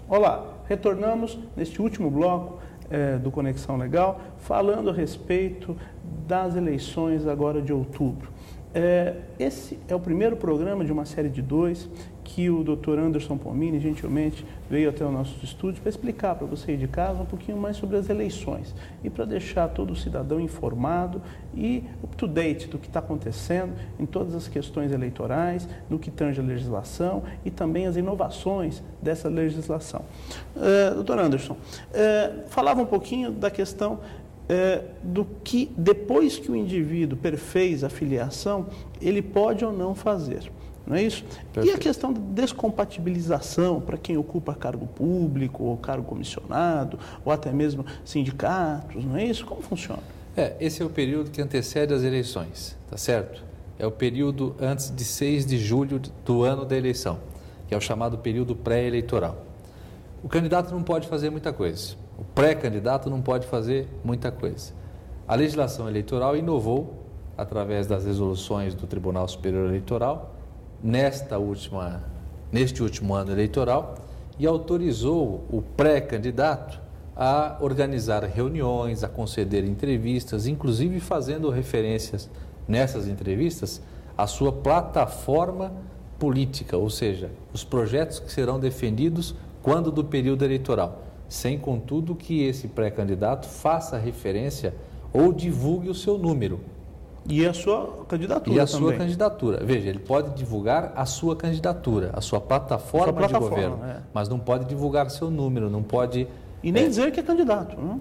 Olá, retornamos neste último bloco do Conexão Legal, falando a respeito das eleições agora de outubro. Esse é o primeiro programa de uma série de 2 que o Dr. Anderson Pomini gentilmente veio até o nosso estúdio para explicar para você aí de casa um pouquinho mais sobre as eleições e para deixar todo o cidadão informado e up-to-date do que está acontecendo em todas as questões eleitorais, no que tange a legislação e também as inovações dessa legislação. Dr. Anderson, falava um pouquinho da questão do que, depois que o indivíduo perfez a filiação, ele pode ou não fazer, não é isso? Perfeito. E a questão da descompatibilização para quem ocupa cargo público, ou cargo comissionado, ou até mesmo sindicatos, não é isso? Como funciona? Esse é o período que antecede as eleições, tá certo? É o período antes de 6 de julho do ano da eleição, que é o chamado período pré-eleitoral. O candidato não pode fazer muita coisa. O pré-candidato não pode fazer muita coisa. A legislação eleitoral inovou, através das resoluções do Tribunal Superior Eleitoral, neste último ano eleitoral, e autorizou o pré-candidato a organizar reuniões, a conceder entrevistas, inclusive fazendo referências nessas entrevistas à sua plataforma política, ou seja, os projetos que serão defendidos quando do período eleitoral, sem, contudo, que esse pré-candidato faça referência ou divulgue o seu número. E a sua candidatura E a também. sua candidatura. Veja, ele pode divulgar a sua candidatura, a sua plataforma de governo, mas não pode divulgar seu número, não pode... E nem dizer que é candidato, não?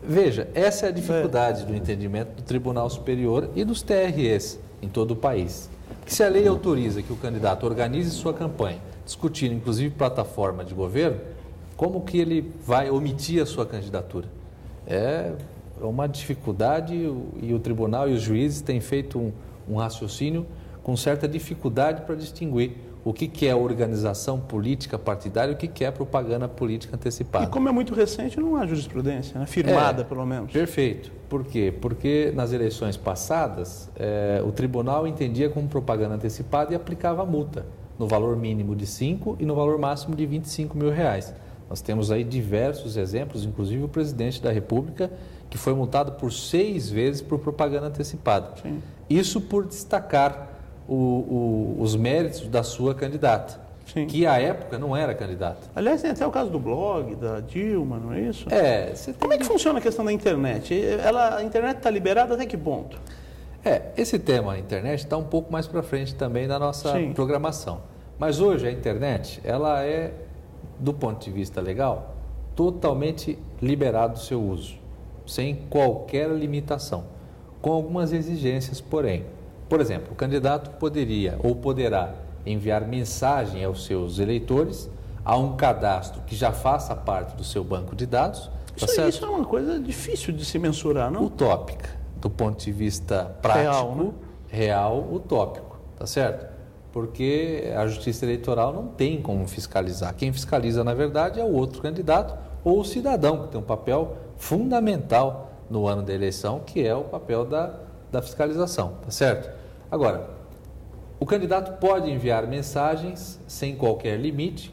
Veja, essa é a dificuldade do entendimento do Tribunal Superior e dos TREs em todo o país. Que se a lei autoriza que o candidato organize sua campanha, discutindo inclusive plataforma de governo, como que ele vai omitir a sua candidatura? É uma dificuldade e o tribunal e os juízes têm feito um raciocínio com certa dificuldade para distinguir o que é organização política partidária e o que é propaganda política antecipada. E como é muito recente, não há jurisprudência, né? Firmada pelo menos. Perfeito. Por quê? Porque nas eleições passadas, o tribunal entendia como propaganda antecipada e aplicava multa no valor mínimo de 5 e no valor máximo de R$25 mil. Nós temos aí diversos exemplos, inclusive o presidente da República, que foi multado por 6 vezes por propaganda antecipada. Sim. Isso por destacar os méritos da sua candidata, Sim. que à época não era candidata. Aliás, tem até o caso do blog, da Dilma, não é isso? Como é que funciona a questão da internet? A internet está liberada até que ponto? Esse tema, a internet, está um pouco mais para frente também na nossa programação. Mas hoje a internet, ela é, do ponto de vista legal, totalmente liberado o seu uso, sem qualquer limitação, com algumas exigências, porém. Por exemplo, o candidato poderia ou poderá enviar mensagem aos seus eleitores a um cadastro que já faça parte do seu banco de dados. Isso é uma coisa difícil de se mensurar, não? Utópica, do ponto de vista prático, real, utópico, tá certo? Porque a Justiça Eleitoral não tem como fiscalizar. Quem fiscaliza, na verdade, é o outro candidato ou o cidadão, que tem um papel fundamental no ano da eleição, que é o papel da fiscalização, tá certo? Agora, o candidato pode enviar mensagens sem qualquer limite,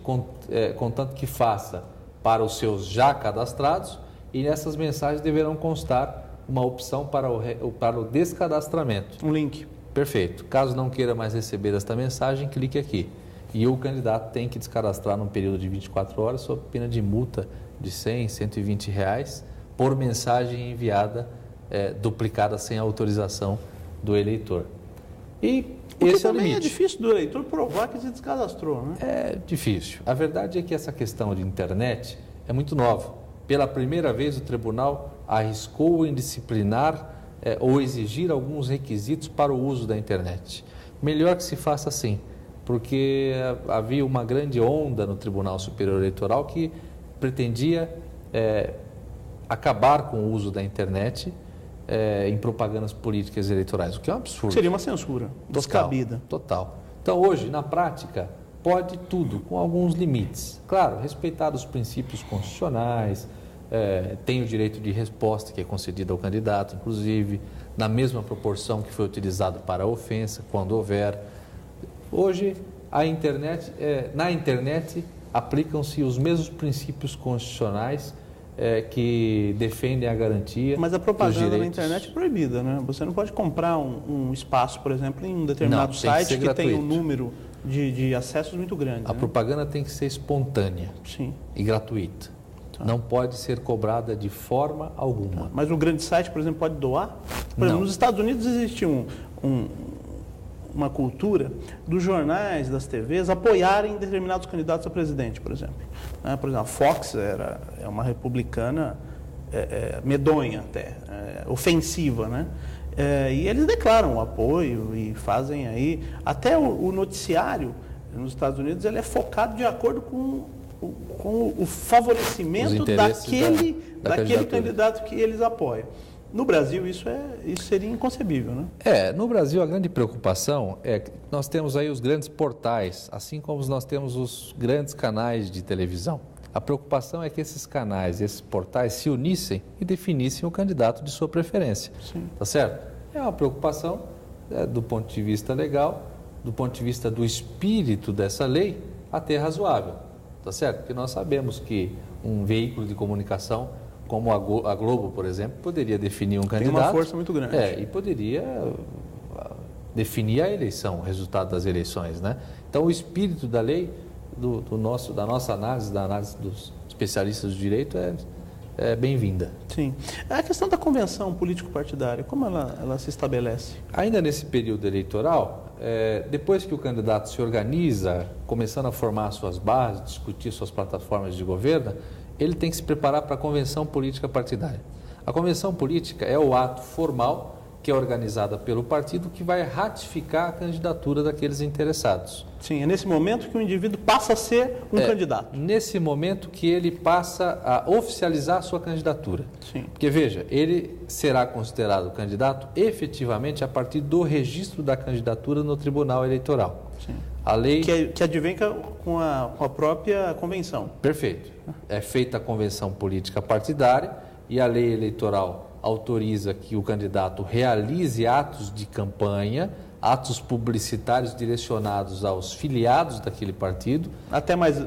contanto que faça para os seus já cadastrados, e nessas mensagens deverão constar uma opção para o descadastramento. Um link. Perfeito. Caso não queira mais receber esta mensagem, clique aqui. E o candidato tem que descadastrar num período de 24 horas sob pena de multa de R$100, R$120 por mensagem enviada duplicada sem autorização do eleitor. E esse é o limite. É difícil do eleitor provar que se descadastrou, né? É difícil. A verdade é que essa questão de internet é muito nova. Pela primeira vez o tribunal arriscou em disciplinar ou exigir alguns requisitos para o uso da internet. Melhor que se faça assim, porque havia uma grande onda no Tribunal Superior Eleitoral que pretendia acabar com o uso da internet em propagandas políticas eleitorais, o que é um absurdo. Seria uma censura descabida. Total. Então, hoje, na prática, pode tudo, com alguns limites. Claro, respeitados os princípios constitucionais, tem o direito de resposta que é concedido ao candidato, inclusive, na mesma proporção que foi utilizado para a ofensa, quando houver. Hoje, na internet, aplicam-se os mesmos princípios constitucionais que defendem a garantia. Mas a propaganda na internet é proibida, né? Você não pode comprar um espaço, por exemplo, em um determinado site que tem um número de acessos muito grande. A propaganda tem que ser espontânea. Sim. E gratuita. Tá. Não pode ser cobrada de forma alguma. Tá. Mas um grande site, por exemplo, pode doar? Por exemplo, nos Estados Unidos existe uma cultura dos jornais, das TVs, apoiarem determinados candidatos a presidente, por exemplo. Por exemplo, a Fox é uma republicana medonha até, ofensiva, né? E eles declaram o apoio e fazem aí... Até o noticiário nos Estados Unidos ele é focado de acordo com o favorecimento daquele candidato que eles apoiam. No Brasil, isso seria inconcebível, né? No Brasil, a grande preocupação é que nós temos aí os grandes portais, assim como nós temos os grandes canais de televisão. A preocupação é que esses canais, esses portais se unissem e definissem o candidato de sua preferência. Sim. Tá certo? É uma preocupação do ponto de vista legal, do ponto de vista do espírito dessa lei, até razoável. Tá certo? Porque nós sabemos que um veículo de comunicação como a Globo, por exemplo, poderia definir um candidato. Tem uma força muito grande. E poderia definir a eleição, o resultado das eleições, né? Então, o espírito da lei, da nossa análise, da análise dos especialistas do direito, é bem-vinda. Sim. A questão da convenção político-partidária, como ela se estabelece? Ainda nesse período eleitoral, depois que o candidato se organiza, começando a formar suas bases, discutir suas plataformas de governo, ele tem que se preparar para a convenção política partidária. A convenção política é o ato formal que é organizada pelo partido que vai ratificar a candidatura daqueles interessados. Sim, é nesse momento que o indivíduo passa a ser um candidato. Nesse momento que ele passa a oficializar a sua candidatura. Sim. Porque, veja, ele será considerado candidato efetivamente a partir do registro da candidatura no Tribunal Eleitoral. Sim. A lei... Que advém com a própria convenção. Perfeito. É feita a convenção política partidária e a lei eleitoral autoriza que o candidato realize atos de campanha, atos publicitários direcionados aos filiados daquele partido. Até mais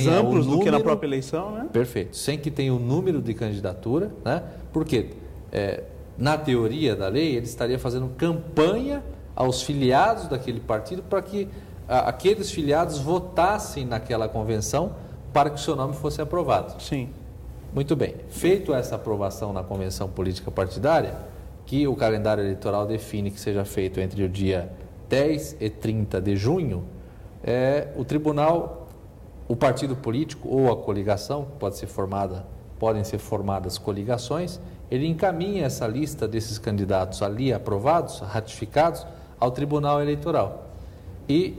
amplos do que na própria eleição, né? Perfeito. Sem que tenha o número de candidatura, né? Porque, na teoria da lei, ele estaria fazendo campanha aos filiados daquele partido para que aqueles filiados votassem naquela convenção para que o seu nome fosse aprovado. Sim. Muito bem. Feito essa aprovação na convenção política partidária, que o calendário eleitoral define que seja feito entre o dia 10 e 30 de junho, o partido político ou a coligação, podem ser formadas coligações, ele encaminha essa lista desses candidatos ali aprovados, ratificados, ao Tribunal Eleitoral. E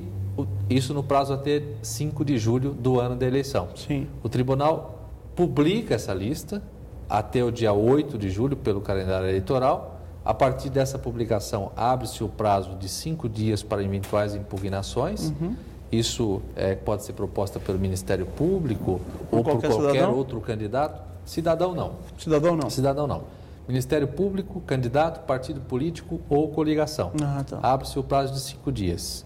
isso no prazo até 5 de julho do ano da eleição. Sim. O Tribunal publica essa lista até o dia 8 de julho pelo calendário eleitoral. A partir dessa publicação, abre-se o prazo de 5 dias para eventuais impugnações. Uhum. Isso pode ser proposta pelo Ministério Público ou por qualquer outro candidato. Cidadão não. Cidadão não. Cidadão não. Ministério Público, candidato, partido político ou coligação. Tá. Abre-se o prazo de 5 dias.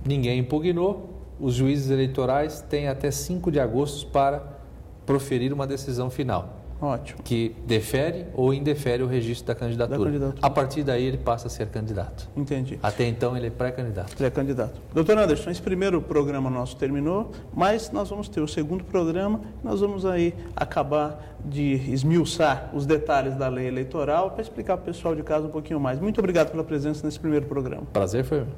Ninguém impugnou. Os juízes eleitorais têm até 5 de agosto para proferir uma decisão final. Ótimo. Que defere ou indefere o registro da candidatura. A partir daí ele passa a ser candidato. Entendi. Até então ele é pré-candidato. Pré-candidato. Doutor Anderson, esse primeiro programa nosso terminou, mas nós vamos ter o segundo programa, nós vamos aí acabar de esmiuçar os detalhes da lei eleitoral para explicar para o pessoal de casa um pouquinho mais. Muito obrigado pela presença nesse primeiro programa. Prazer foi meu.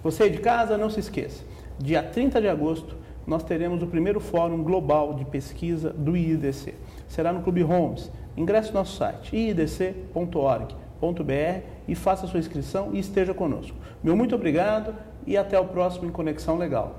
Você de casa, não se esqueça, dia 30 de agosto, nós teremos o primeiro Fórum Global de Pesquisa do IIDC. Será no Clube Holmes. Ingresse no nosso site, iidc.org.br e faça sua inscrição e esteja conosco. Meu muito obrigado e até o próximo em Conexão Legal.